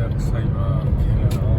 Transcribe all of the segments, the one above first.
backside ပါခင်ဗျာ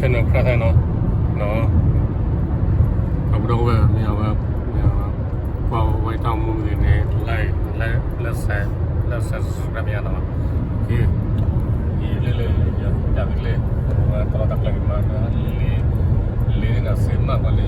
channel ခရထိုင်နော်အခုတော့ပဲမြောက်ပေါ့ဝိုင်းတောင်းမှုတွေနဲ့လက်ဆက်ရမြတော့ဒီလေရပြီလေတော့တက်လိုက်မှလေးနဲ့စင်မပါလေ